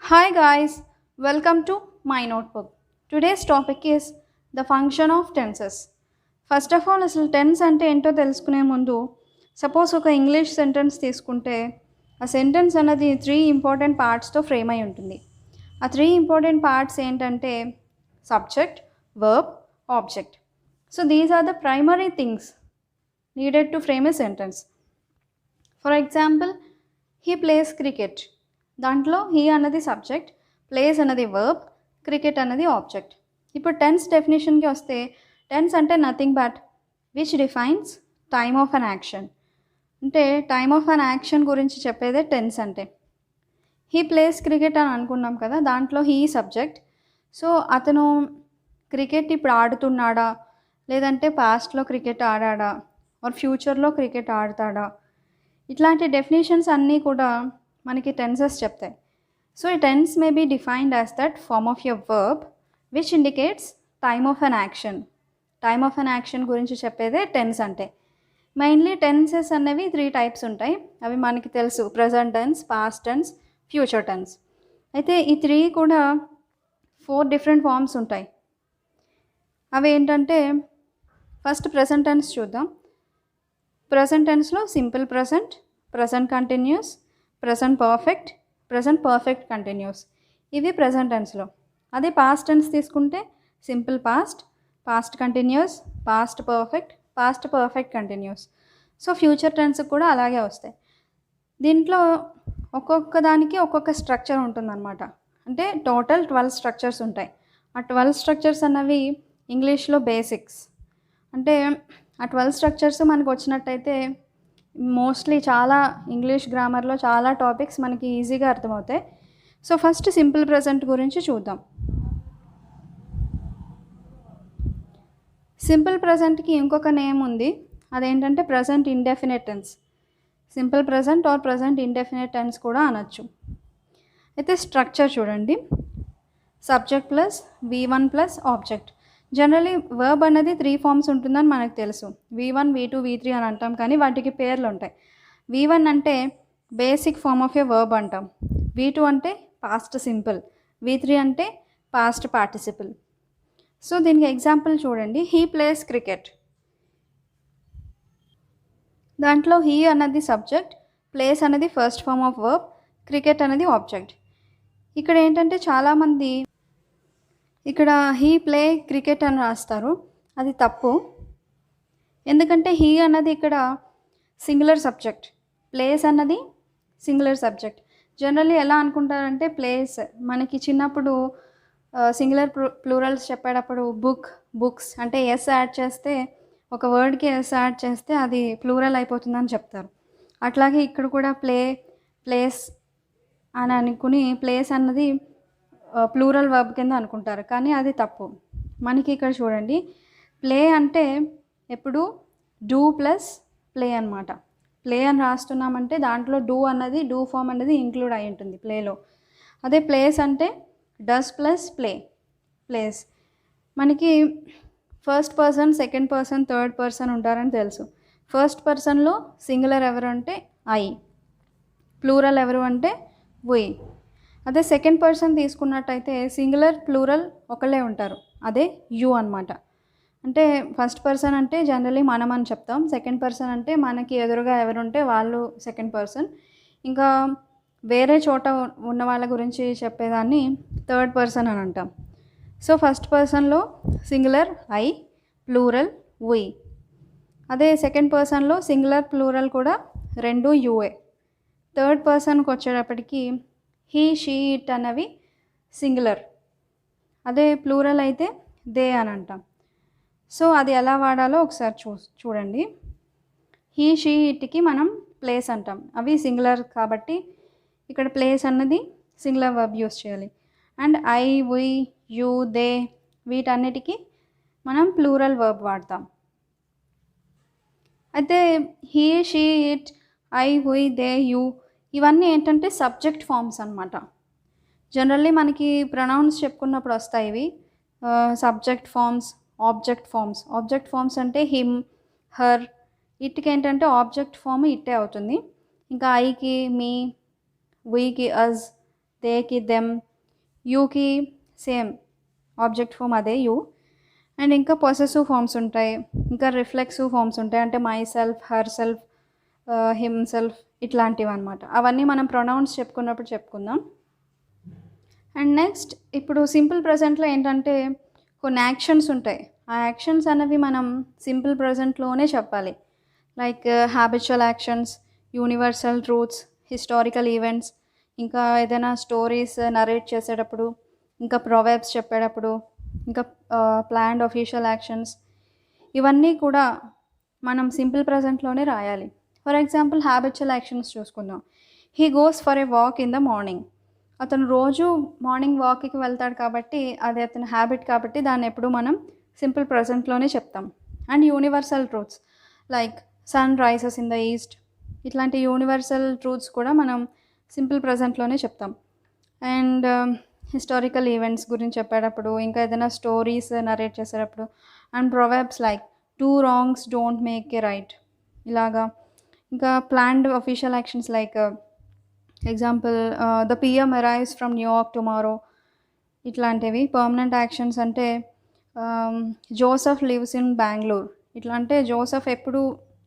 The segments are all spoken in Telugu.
Hi guys, welcome to my notebook. Today's topic is the function of tenses. First of all అసలు టెన్స్ అంటే ఏంటో తెలుసుకునే ముందు సపోజ్ ఒక ఇంగ్లీష్ సెంటెన్స్ తీసుకుంటే ఆ సెంటెన్స్ అన్నది 3 ఇంపార్టెంట్ పార్ట్స్తో ఫ్రేమ్ అయి ఉంటుంది. ఆ 3 ఇంపార్టెంట్ పార్ట్స్ ఏంటంటే subject, verb, object. So these are the primary things needed to frame a sentence. For example, he plays cricket. దాంట్లో హీ అన్నది సబ్జెక్ట్, ప్లేస్ అన్నది వర్బ్, క్రికెట్ అన్నది ఆబ్జెక్ట్. ఇప్పుడు టెన్స్ డెఫినేషన్కి వస్తే టెన్స్ అంటే nothing but which defines time of an action. అంటే టైమ్ ఆఫ్ అన్ యాక్షన్ గురించి చెప్పేదే టెన్స్ అంటే. హీ ప్లేస్ క్రికెట్ అని అనుకున్నాం కదా, దాంట్లో హీ సబ్జెక్ట్. సో అతను క్రికెట్ ఇప్పుడు ఆడుతున్నాడా, లేదంటే పాస్ట్లో క్రికెట్ ఆడాడా, ఆర్ ఫ్యూచర్లో క్రికెట్ ఆడతాడా, ఇట్లాంటి డెఫినేషన్స్ అన్నీ కూడా మనకి టెన్సెస్ చెప్తాయి. సో ఈ tense may be defined as that form of your verb which indicates time of an action. Time of an action గురించి చెప్పేదే టెన్స్ అంటే. మెయిన్లీ టెన్సెస్ అనేవి 3 టైప్స్ ఉంటాయి. అవి మనకి తెలుసు: present tense, past tense, future tense. అయితే ఈ 3 కూడా 4 డిఫరెంట్ ఫార్మ్స్ ఉంటాయి. అవి ఏంటంటే, ఫస్ట్ ప్రజెంట్ టెన్స్ చూద్దాం. ప్రజెంట్ టెన్స్లో simple present, present continuous, present perfect, present perfect continuous. ఇవి ప్రజెంట్ టెన్స్లో. అదే పాస్ట్ టెన్స్ తీసుకుంటే simple past, past continuous, past perfect, past perfect continuous. So future tense కూడా అలాగే వస్తాయి. దీంట్లో ఒక్కొక్క దానికి ఒక్కొక్క స్ట్రక్చర్ ఉంటుందన్నమాట. అంటే టోటల్ 12 స్ట్రక్చర్స్ ఉంటాయి. ఆ 12 స్ట్రక్చర్స్ అన్నవి ఇంగ్లీష్లో బేసిక్స్. అంటే ఆ 12 స్ట్రక్చర్స్ మనకు వచ్చినట్టయితే మోస్ట్లీ చాలా ఇంగ్లీష్ గ్రామర్లో చాలా టాపిక్స్ మనకి ఈజీగా అర్థమవుతాయి. సో ఫస్ట్ సింపుల్ ప్రజెంట్ గురించి చూద్దాం. సింపుల్ ప్రజెంట్కి ఇంకొక నేమ్ ఉంది, అదేంటంటే present indefinite tense. Simple present or present indefinite tense కూడా అనొచ్చు. అయితే స్ట్రక్చర్ చూడండి: subject plus V1 plus object. Generally verb అనేది 3 ఫార్మ్స్ ఉంటుందని మనకు తెలుసు. V1, V2, V3 అని అంటాం, కానీ వాటికి పేర్లు ఉంటాయి. V1 అంటే basic form of a verb అంటాం. V2 అంటే పాస్ట్ సింపుల్, V3 అంటే పాస్ట్ పార్టిసిపుల్. సో దీనికి ఎగ్జాంపుల్ చూడండి: హీ ప్లేస్ క్రికెట్. దాంట్లో హీ అన్నది సబ్జెక్ట్, ప్లేస్ అనేది first form of verb, cricket అనేది ఆబ్జెక్ట్. ఇక్కడ ఏంటంటే చాలామంది ఇక్కడ హీ ప్లే క్రికెట్ అని రాస్తారు. అది తప్పు. ఎందుకంటే హీ అన్నది ఇక్కడ సింగులర్ సబ్జెక్ట్, ప్లేస్ అన్నది సింగులర్ సబ్జెక్ట్. జనరల్లీ ఎలా అనుకుంటారంటే, ప్లేస్ మనకి చిన్నప్పుడు సింగులర్ ప్లూరల్స్ చెప్పేటప్పుడు బుక్స్ అంటే ఎస్ యాడ్ చేస్తే, ఒక వర్డ్కి ఎస్ యాడ్ చేస్తే అది ప్లూరల్ అయిపోతుందని చెప్తారు. అట్లాగే ఇక్కడ కూడా ప్లేస్ అని అనుకుని ప్లేస్ అన్నది ప్లూరల్ వర్బ్ కింద అనుకుంటారు, కానీ అది తప్పు. మనకి ఇక్కడ చూడండి, ప్లే అంటే ఎప్పుడు డూ ప్లస్ ప్లే అనమాట. ప్లే అని రాస్తున్నామంటే దాంట్లో డూ అన్నది, డూ ఫామ్ అనేది ఇంక్లూడ్ అయి ఉంటుంది ప్లేలో. అదే ప్లేస్ అంటే డస్ ప్లస్ ప్లేస్. మనకి first person, second person, third person ఉంటారని తెలుసు. ఫస్ట్ పర్సన్లో సింగులర్ ఎవరు అంటే ఐ, ప్లూరల్ ఎవరు అంటే వి. అదే సెకండ్ పర్సన్ తీసుకున్నట్టయితే సింగులర్ ప్లూరల్ ఒకళ్ళే ఉంటారు, అదే యూ అనమాట. అంటే ఫస్ట్ పర్సన్ అంటే జనరలీ మనం అని చెప్తాం, సెకండ్ పర్సన్ అంటే మనకి ఎదురుగా ఎవరుంటే వాళ్ళు సెకండ్ పర్సన్. ఇంకా వేరే చోట ఉన్న వాళ్ళ గురించి చెప్పేదాన్ని థర్డ్ పర్సన్ అని అంటాం. సో ఫస్ట్ పర్సన్లో సింగులర్ ఐ, ప్లూరల్ వి. అదే సెకండ్ పర్సన్లో సింగులర్ ప్లూరల్ కూడా రెండు యూఏ. థర్డ్ పర్సన్కి వచ్చేటప్పటికి హీ, షీ, ఇట్ అన్నవి సింగులర్. అదే ప్లూరల్ అయితే దే అని అంటాం. సో అది ఎలా వాడాలో ఒకసారి చూడండి. హీ, షీ, ఇట్కి మనం ప్లేస్ అంటాం, అవి సింగులర్ కాబట్టి ఇక్కడ ప్లేస్ అన్నది సింగులర్ వర్బ్ యూస్ చేయాలి. And I, we, you, they వీటన్నిటికీ మనం ప్లూరల్ వర్బ్ వాడతాం. అయితే he, she, it, I, we, they, you ఇవన్నీ ఏంటంటే సబ్జెక్ట్ ఫార్మ్స్ అనమాట. జనరల్లీ మనకి ప్రొనౌన్స్ చెప్పుకున్నప్పుడు వస్తాయి ఇవి subject forms, object forms. Object forms అంటే హిమ్, హర్. ఇట్కి ఏంటంటే ఆబ్జెక్ట్ ఫార్మ్ ఇట్టే అవుతుంది. ఇంకా ఐకి మీ, వీకి అజ్, తేకి దెమ్, యూకి సేమ్ ఆబ్జెక్ట్ ఫామ్ అదే యూ. అండ్ ఇంకా పొసెసివ్ ఫామ్స్ ఉంటాయి, ఇంకా రిఫ్లెక్సివ్ ఫామ్స్ ఉంటాయి, అంటే my self, her self, him self ఇట్లాంటివి అనమాట. అవన్నీ మనం ప్రొనౌన్స్ చెప్పుకున్నప్పుడు చెప్పుకుందాం. అండ్ నెక్స్ట్ ఇప్పుడు సింపుల్ ప్రజెంట్లో ఏంటంటే కొన్ని యాక్షన్స్ ఉంటాయి. ఆ యాక్షన్స్ అనేవి మనం సింపుల్ ప్రజెంట్లోనే చెప్పాలి. Like habitual actions, universal truths, historical events, ఇంకా ఏదైనా స్టోరీస్ నరేట్ చేసేటప్పుడు, ఇంకా ప్రొవర్బ్స్ చెప్పేటప్పుడు, ఇంకా ప్లాన్డ్ అఫీషియల్ యాక్షన్స్, ఇవన్నీ కూడా మనం సింపుల్ ప్రజెంట్లోనే రాయాలి. ఫర్ ఎగ్జాంపుల్ హ్యాబిచువల్ యాక్షన్స్ చూసుకుందాం. He goes for a walk in the morning. అతను రోజు మార్నింగ్ వాక్కి వెళ్తాడు కాబట్టి అది అతని హ్యాబిట్ కాబట్టి దాన్ని ఎప్పుడు మనం సింపుల్ ప్రజెంట్లోనే చెప్తాం. And universal truths like sun rises in the east, ఇట్లాంటి యూనివర్సల్ ట్రూత్స్ కూడా మనం సింపుల్ ప్రజెంట్లోనే చెప్తాం. అండ్ హిస్టారికల్ ఈవెంట్స్ గురించి చెప్పేటప్పుడు, ఇంకా ఏదైనా స్టోరీస్ నరేట్ చేసేటప్పుడు, and Proverbs like two wrongs don't make a right ఇలాగా. ఇంకా planned official actions like example the PM arrives from New York tomorrow ఇట్లాంటివి. పర్మనెంట్ యాక్షన్స్ అంటే జోసెఫ్ లివ్స్ ఇన్ బెంగళూరు. ఇట్లా అంటే జోసెఫ్ ఎప్పుడు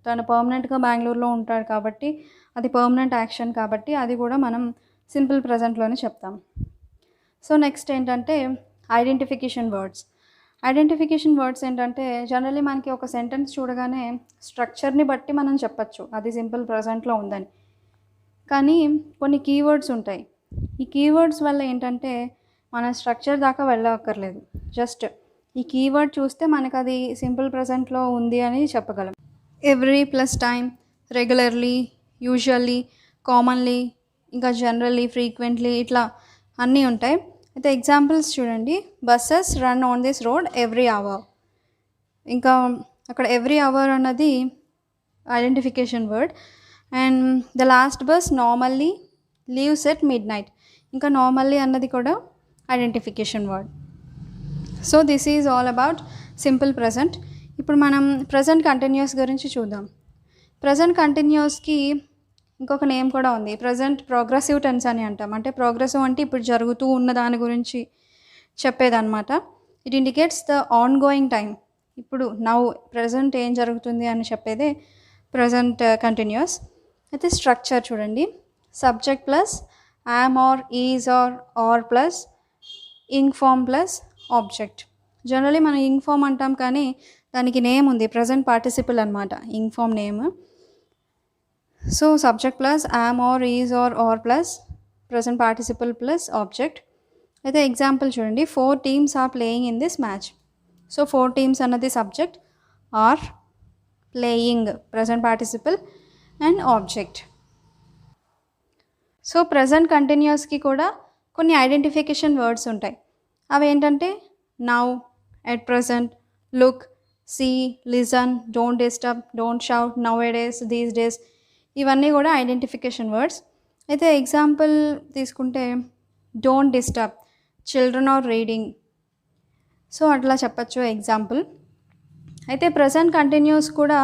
తను పర్మనెంట్గా బెంగళూరులో ఉంటాడు కాబట్టి అది పర్మనెంట్ యాక్షన్ కాబట్టి అది కూడా మనం సింపుల్ ప్రజెంట్లోనే చెప్తాం. సో నెక్స్ట్ ఏంటంటే ఐడెంటిఫికేషన్ వర్డ్స్. ఐడెంటిఫికేషన్ వర్డ్స్ ఏంటంటే జనరల్లీ మనకి ఒక సెంటెన్స్ చూడగానే స్ట్రక్చర్ని బట్టి మనం చెప్పచ్చు అది సింపుల్ ప్రజెంట్లో ఉందని. కానీ కొన్ని కీవర్డ్స్ ఉంటాయి. ఈ కీవర్డ్స్ వల్ల ఏంటంటే మన స్ట్రక్చర్ దాకా వెళ్ళక్కర్లేదు, జస్ట్ ఈ కీవర్డ్ చూస్తే మనకు అది సింపుల్ ప్రజెంట్లో ఉంది అని చెప్పగలం. Every plus time, regularly, usually, commonly, ఇంకా జనరల్లీ, ఫ్రీక్వెంట్లీ ఇట్లా అన్నీ ఉంటాయి. అయితే ఎగ్జాంపుల్స్ చూడండి. Buses run on this road every hour. ఇంకా అక్కడ ఎవ్రీ అవర్ అన్నది identification word. And the last bus normally leaves at midnight. ఇంకా నార్మల్లీ అన్నది కూడా identification word. So this is all about simple present. ఇప్పుడు మనం ప్రజెంట్ కంటిన్యూస్ గురించి చూద్దాం. ప్రజెంట్ కంటిన్యూస్కి ఇంకొక నేమ్ కూడా ఉంది, ప్రజెంట్ ప్రోగ్రెసివ్ టెన్స్ అని అంటాం. అంటే ప్రోగ్రెసివ్ అంటే ఇప్పుడు జరుగుతూ ఉన్న దాని గురించి చెప్పేదన్నమాట. It indicates the on going time. ఇప్పుడు నౌ ప్రజెంట్ ఏం జరుగుతుంది అని చెప్పేదే ప్రజెంట్ కంటిన్యూస్. అయితే స్ట్రక్చర్ చూడండి. Subject plus am are is are plus ing form plus object. Generally మనం ఇంగ్ ఫామ్ అంటాం కానీ దానికి నేమ్ ఉంది, ప్రజెంట్ పార్టిసిపుల్ అనమాట ing form name. So subject plus am are is are plus present participle plus object. అయితే ఎగ్జాంపుల్ చూడండి. 4 teams are playing in this match. So 4 teams అన్నది subject, are playing present participle and object. So present కంటిన్యూస్కి కూడా కొన్ని ఐడెంటిఫికేషన్ వర్డ్స్ ఉంటాయి. అవి ఏంటంటే now, at present, look, see, listen, don't disturb, don't shout, nowadays, these days, ఇవన్నీ కూడా ఐడెంటిఫికేషన్ వర్డ్స్. అయితే ఎగ్జాంపుల్ తీసుకుంటే don't disturb, children are reading. So అట్లా చెప్పచ్చు ఎగ్జాంపుల్. అయితే ప్రజెంట్ కంటిన్యూస్ కూడా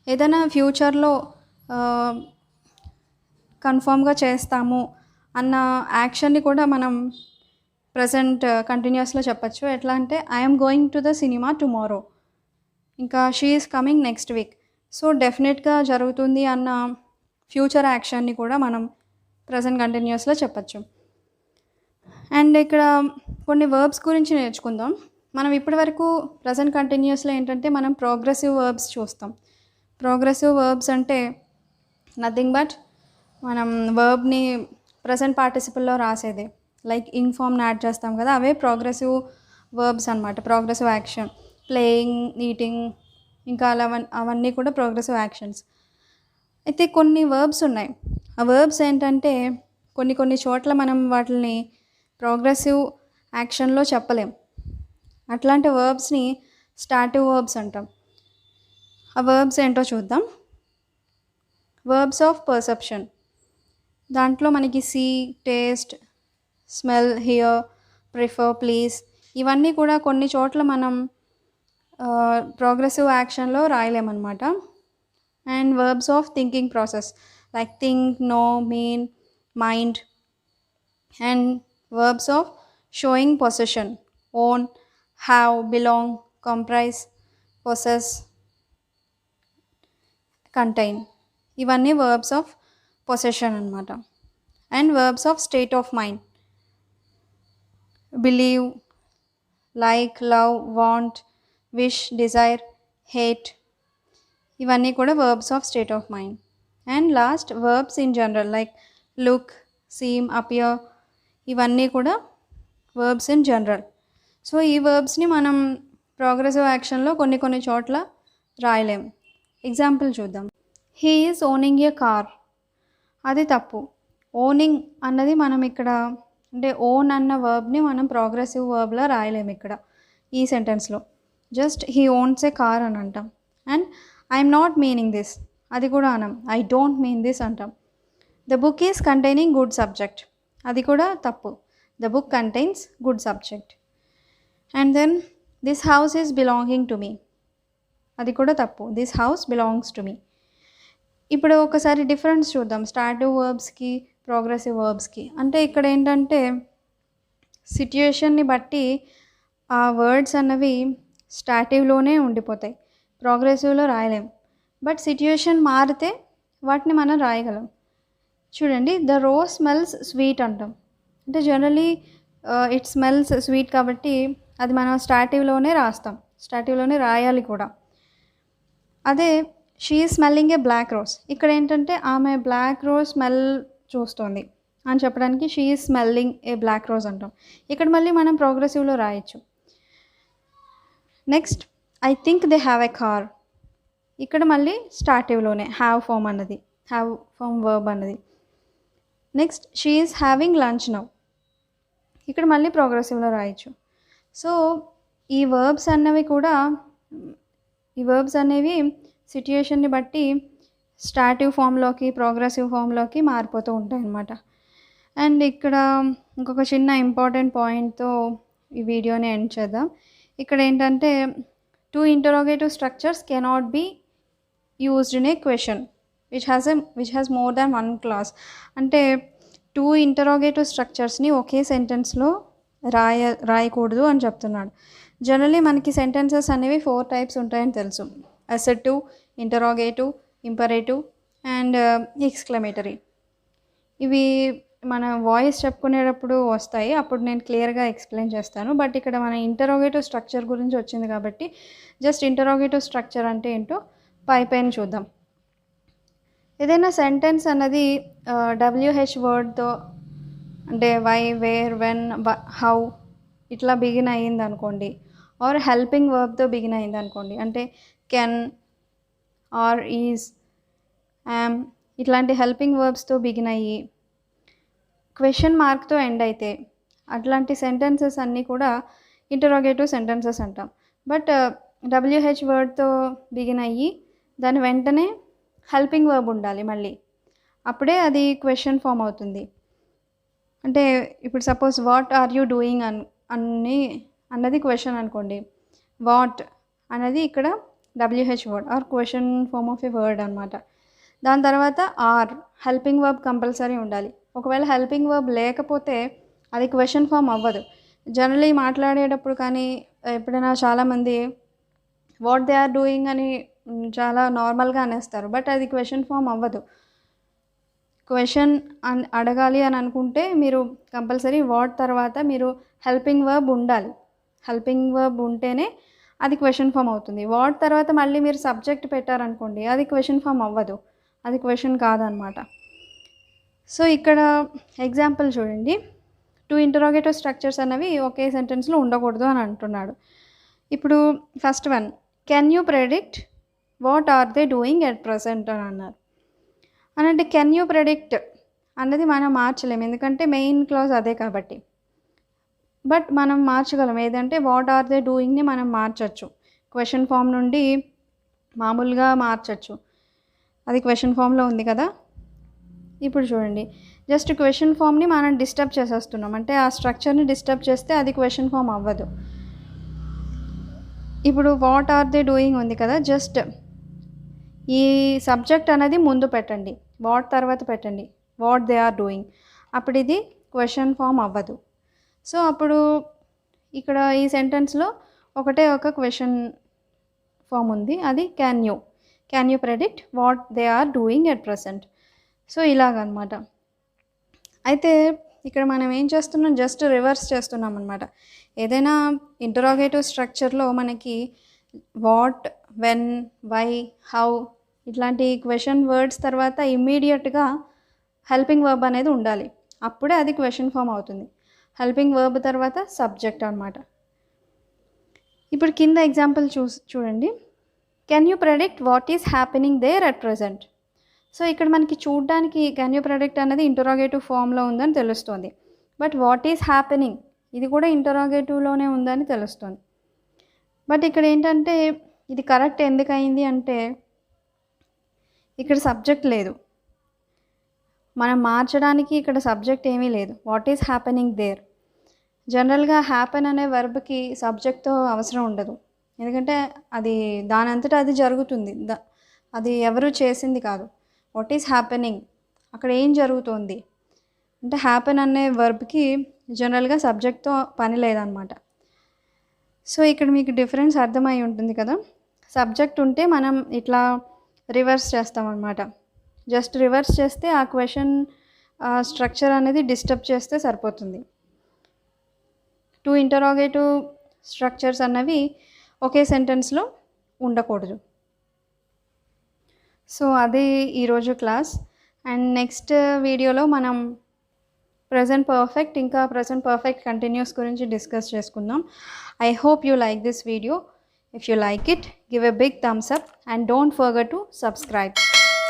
ఏదైనా ఫ్యూచర్లో కన్ఫామ్గా చేస్తాము అన్న యాక్షన్ని కూడా మనం ప్రజెంట్ కంటిన్యూస్లో చెప్పచ్చు. ఎట్లా అంటే I'm going to the cinema tomorrow, ఇంకా she is coming next week. So డెఫినెట్గా జరుగుతుంది అన్న ఫ్యూచర్ యాక్షన్ని కూడా మనం ప్రజెంట్ కంటిన్యూస్లో చెప్పచ్చు. అండ్ ఇక్కడ కొన్ని వర్బ్స్ గురించి నేర్చుకుందాం. మనం ఇప్పటి వరకు ప్రజెంట్ కంటిన్యూస్లో ఏంటంటే మనం ప్రోగ్రెసివ్ వర్బ్స్ చూస్తాం. ప్రోగ్రెసివ్ వర్బ్స్ అంటే నథింగ్ బట్ మనం వర్బ్ని ప్రజెంట్ పార్టిసిపుల్లో రాసేదే, లైక్ ఇంగ్ ఫామ్ని యాడ్ చేస్తాం కదా, అవే ప్రోగ్రెసివ్ వర్బ్స్ అనమాట. ప్రోగ్రెసివ్ యాక్షన్, ప్లేయింగ్, ఈటింగ్, ఇంకా అవన్నీ కూడా ప్రోగ్రెసివ్ యాక్షన్స్. అయితే కొన్ని వర్బ్స్ ఉన్నాయి. ఆ వర్బ్స్ ఏంటంటే కొన్ని చోట్ల మనం వాటిని ప్రోగ్రెసివ్ యాక్షన్లో చెప్పలేం. అట్లాంటి వర్బ్స్ని స్టాటివ్ వర్బ్స్ అంటాం. ఆ వర్బ్స్ ఏంటో చూద్దాం. వర్బ్స్ ఆఫ్ పర్సెప్షన్, దాంట్లో మనకి see, taste, smell, hear, prefer, please, ఇవన్నీ కూడా కొన్ని చోట్ల మనం ప్రోగ్రెసివ్ యాక్షన్లో రాయలేమన్నమాట. And verbs of thinking process like think, know, mean, mind, And verbs of showing possession: own, have, belong, comprise, possess, contain. ఇవన్నీ verbs of possession అన్నమాట. And verbs of state of mind: believe, like, love, want, wish, desire, hate. ఇవన్నీ కూడా verbs of state of mind. And last verbs in general like look, seem, appear. ఇవన్నీ కూడా verbs in general. సో ఈ verbsని మనం ప్రోగ్రెసివ్ యాక్షన్లో కొన్ని చోట్ల రాయలేం. ఎగ్జాంపుల్ చూద్దాం. He is owning A car. అది తప్పు. ఓనింగ్ అన్నది మనం ఇక్కడ అంటే ఓన్ అన్న వర్బ్ని మనం ప్రోగ్రెసివ్ వర్బ్లో రాయలేము ఇక్కడ ఈ సెంటెన్స్లో. Just he owns a car అని అంటాం. And I'm not meaning this, అది కూడా అనం. ఐ డోంట్ మీన్ దిస్ అంటాం. The book is containing good subject, అది కూడా తప్పు. The book contains good subject. And then this house is belonging to me, అది కూడా తప్పు. This house belongs to me. ఇప్పుడు ఒకసారి డిఫరెన్స్ చూద్దాం స్టార్టివ్ వర్బ్స్కి ప్రోగ్రెసివ్ వర్బ్స్కి. అంటే ఇక్కడ ఏంటంటే సిట్యుయేషన్ని బట్టి ఆ వర్డ్స్ అన్నవి స్టాటివ్లోనే ఉండిపోతాయి, ప్రోగ్రెసివ్లో రాయలేం. బట్ సిట్యుయేషన్ మారితే వాటిని మనం రాయగలం. చూడండి, ద రోజ్ స్మెల్స్ స్వీట్ అంటాం. అంటే జనరలీ ఇట్ స్మెల్స్ స్వీట్ కాబట్టి అది మనం స్టాటివ్లోనే రాస్తాం, స్టాటివ్లోనే రాయాలి కూడా. అదే she is smelling a black rose, ఇక్కడ ఏంటంటే ఆమె బ్లాక్ రోజ్ స్మెల్ చూస్తుంది అని చెప్పడానికి she is smelling a black rose అంటాం. ఇక్కడ మళ్ళీ మనం ప్రోగ్రెసివ్లో రాయొచ్చు. Next, I think they have a car. ఇక్కడ మళ్ళీ స్టాటివ్లోనే హ్యావ్ ఫామ్ అన్నది, హ్యావ్ ఫామ్ వర్బ్ అన్నది. Next, she is having lunch now. ఇక్కడ మళ్ళీ ప్రోగ్రెసివ్లో రాయొచ్చు. సో ఈ వర్బ్స్ అన్నవి కూడా, ఈ వర్బ్స్ అనేవి సిట్యుయేషన్ని బట్టి స్టాటివ్ ఫామ్లోకి ప్రోగ్రెసివ్ ఫామ్లోకి మారిపోతూ ఉంటాయి అన్నమాట. అండ్ ఇక్కడ ఇంకొక చిన్న ఇంపార్టెంట్ పాయింట్తో ఈ వీడియోని ఎండ్ చేద్దాం. ఇక్కడ ఏంటంటే two interrogative structures cannot be used in a question which has more than one clause. అంటే టూ ఇంటరోగేటివ్ స్ట్రక్చర్స్ని ఒకే సెంటెన్స్లో రాయకూడదు అని చెప్తున్నాడు. జనరలీ మనకి సెంటెన్సెస్ అనేవి 4 టైప్స్ ఉంటాయని తెలుసు: assertive, interrogative, imperative and exclamatory. ఇవి మన వాయిస్ చెప్పుకునేటప్పుడు వస్తాయి, అప్పుడు నేను క్లియర్గా ఎక్స్ప్లెయిన్ చేస్తాను. బట్ ఇక్కడ మన ఇంటరోగేటివ్ స్ట్రక్చర్ గురించి వచ్చింది కాబట్టి జస్ట్ ఇంటరోగేటివ్ స్ట్రక్చర్ అంటే ఏంటో పైన చూద్దాం. ఏదైనా సెంటెన్స్ అన్నది WH వర్డ్తో అంటే వై, వేర్, వెన్, హౌ ఇట్లా బిగిన్ అయ్యింది అనుకోండి, ఆర్ హెల్పింగ్ వర్బ్తో బిగిన్ అయింది అనుకోండి, అంటే కెన్, ఆర్, ఈజ్, యామ్ ఇట్లాంటి హెల్పింగ్ వర్బ్స్తో బిగిన్ అయ్యి క్వశ్చన్ మార్క్తో ఎండ్ అయితే అట్లాంటి సెంటెన్సెస్ అన్నీ కూడా ఇంటరోగేటివ్ సెంటెన్సెస్ అంటాం. బట్ WH వర్డ్తో బిగిన్ అయ్యి దాని వెంటనే హెల్పింగ్ వర్బ్ ఉండాలి మళ్ళీ, అప్పుడే అది క్వశ్చన్ ఫామ్ అవుతుంది. అంటే ఇప్పుడు suppose what are you doing అన్నది క్వశ్చన్ అనుకోండి, వాట్ అనేది ఇక్కడ WH word or question form of a word అనమాట. దాని తర్వాత ఆర్, హెల్పింగ్ వర్బ్ కంపల్సరీ ఉండాలి. ఒకవేళ హెల్పింగ్ వర్బ్ లేకపోతే అది క్వశ్చన్ ఫామ్ అవ్వదు. జనరలీ మాట్లాడేటప్పుడు కానీ ఎప్పుడైనా చాలామంది వాట్ దే ఆర్ డూయింగ్ అని చాలా నార్మల్గా అనేస్తారు, బట్ అది క్వశ్చన్ ఫామ్ అవ్వదు. క్వశ్చన్ అడగాలి అని అనుకుంటే మీరు కంపల్సరీ వాట్ తర్వాత మీరు హెల్పింగ్ వర్బ్ ఉండాలి. హెల్పింగ్ వర్బ్ ఉంటేనే అది క్వశ్చన్ ఫామ్ అవుతుంది. వాట్ తర్వాత మళ్ళీ మీరు సబ్జెక్ట్ పెట్టారనుకోండి, అది క్వశ్చన్ ఫామ్ అవ్వదు, అది క్వశ్చన్ కాదనమాట. సో ఇక్కడ ఎగ్జాంపుల్ చూడండి, టూ ఇంటరోగేటివ్ స్ట్రక్చర్స్ అనేవి ఒకే సెంటెన్స్లో ఉండకూడదు అని అంటున్నాడు. ఇప్పుడు first one, can you predict what are they doing at present అని అన్నారు. అని అంటే కెన్ యూ ప్రెడిక్ట్ అన్నది మనం మార్చలేము, ఎందుకంటే మెయిన్ క్లాజ్ అదే కాబట్టి. బట్ మనం మార్చగలం, ఏదంటే వాట్ ఆర్ దే డూయింగ్ని మనం మార్చచ్చు, క్వశ్చన్ ఫామ్ నుండి మామూలుగా మార్చచ్చు. అది క్వశ్చన్ ఫామ్లో ఉంది కదా. ఇప్పుడు చూడండి, జస్ట్ క్వశ్చన్ ఫామ్ని మనం డిస్టర్బ్ చేసేస్తున్నాం, అంటే ఆ స్ట్రక్చర్ని డిస్టర్బ్ చేస్తే అది క్వశ్చన్ ఫామ్ అవ్వదు. ఇప్పుడు వాట్ ఆర్ దే డూయింగ్ ఉంది కదా, జస్ట్ ఈ సబ్జెక్ట్ అనేది ముందు పెట్టండి, వాట్ తర్వాత పెట్టండి వాట్ దే ఆర్ డూయింగ్, అప్పుడు ఇది క్వశ్చన్ ఫామ్ అవ్వదు. సో అప్పుడు ఇక్కడ ఈ సెంటెన్స్లో ఒకటే ఒక క్వశ్చన్ ఫామ్ ఉంది, అది can you predict what they are doing at present. So ఇలాగనమాట. అయితే ఇక్కడ మనం ఏం చేస్తున్నాం, జస్ట్ రివర్స్ చేస్తున్నాం అనమాట. ఏదైనా ఇంటరాగేటివ్ స్ట్రక్చర్లో మనకి వాట్, వెన్, వై, హౌ ఇట్లాంటి క్వశ్చన్ వర్డ్స్ తర్వాత ఇమ్మీడియట్గా హెల్పింగ్ వర్బ్ అనేది ఉండాలి, అప్పుడే అది క్వశ్చన్ ఫామ్ అవుతుంది. హెల్పింగ్ వర్బ్ తర్వాత సబ్జెక్ట్ అనమాట. ఇప్పుడు కింద ఎగ్జాంపుల్ చూడండి. Can you predict what is happening there at present. So ఇక్కడ మనకి చూడడానికి కెన్ యూ ప్రెడిక్ట్ అనేది ఇంటరాగేటివ్ ఫామ్లో ఉందని తెలుస్తుంది. బట్ వాట్ ఈస్ హ్యాపెనింగ్ ఇది కూడా ఇంటరాగేటివ్లోనే ఉందని తెలుస్తుంది. బట్ ఇక్కడ ఏంటంటే ఇది కరెక్ట్ ఎందుకు అయింది అంటే ఇక్కడ సబ్జెక్ట్ లేదు, మనం మార్చడానికి ఇక్కడ సబ్జెక్ట్ ఏమీ లేదు. What is happening there. జనరల్గా హ్యాపెన్ అనే వర్బ్కి సబ్జెక్ట్తో అవసరం ఉండదు, ఎందుకంటే అది దానంతటా అది జరుగుతుంది, అది ఎవరు చేసింది కాదు. వాట్ ఈస్ హ్యాపెనింగ్ అక్కడ ఏం జరుగుతుంది అంటే హ్యాపెన్ అనే వర్బ్కి జనరల్గా సబ్జెక్ట్తో పని లేదనమాట. సో ఇక్కడ మీకు డిఫరెన్స్ అర్థమై ఉంటుంది కదా. సబ్జెక్ట్ ఉంటే మనం ఇట్లా రివర్స్ చేస్తామన్నమాట. జస్ట్ రివర్స్ చేస్తే ఆ క్వశ్చన్ స్ట్రక్చర్ అనేది డిస్టర్బ్ చేస్తే సరిపోతుంది. టూ ఇంటరాగేటివ్ స్ట్రక్చర్స్ అన్నవి ఒకే సెంటెన్స్లో ఉండకూడదు. సో అదే ఈరోజు క్లాస్. అండ్ నెక్స్ట్ వీడియోలో మనం ప్రెజెంట్ పర్ఫెక్ట్ ఇంకా ప్రెజెంట్ పర్ఫెక్ట్ కంటిన్యూస్ గురించి డిస్కస్ చేసుకుందాం. I hope you like this video. If you like it, give a big thumbs up and don't forget to subscribe.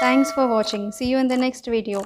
Thanks for watching. See you in the next video.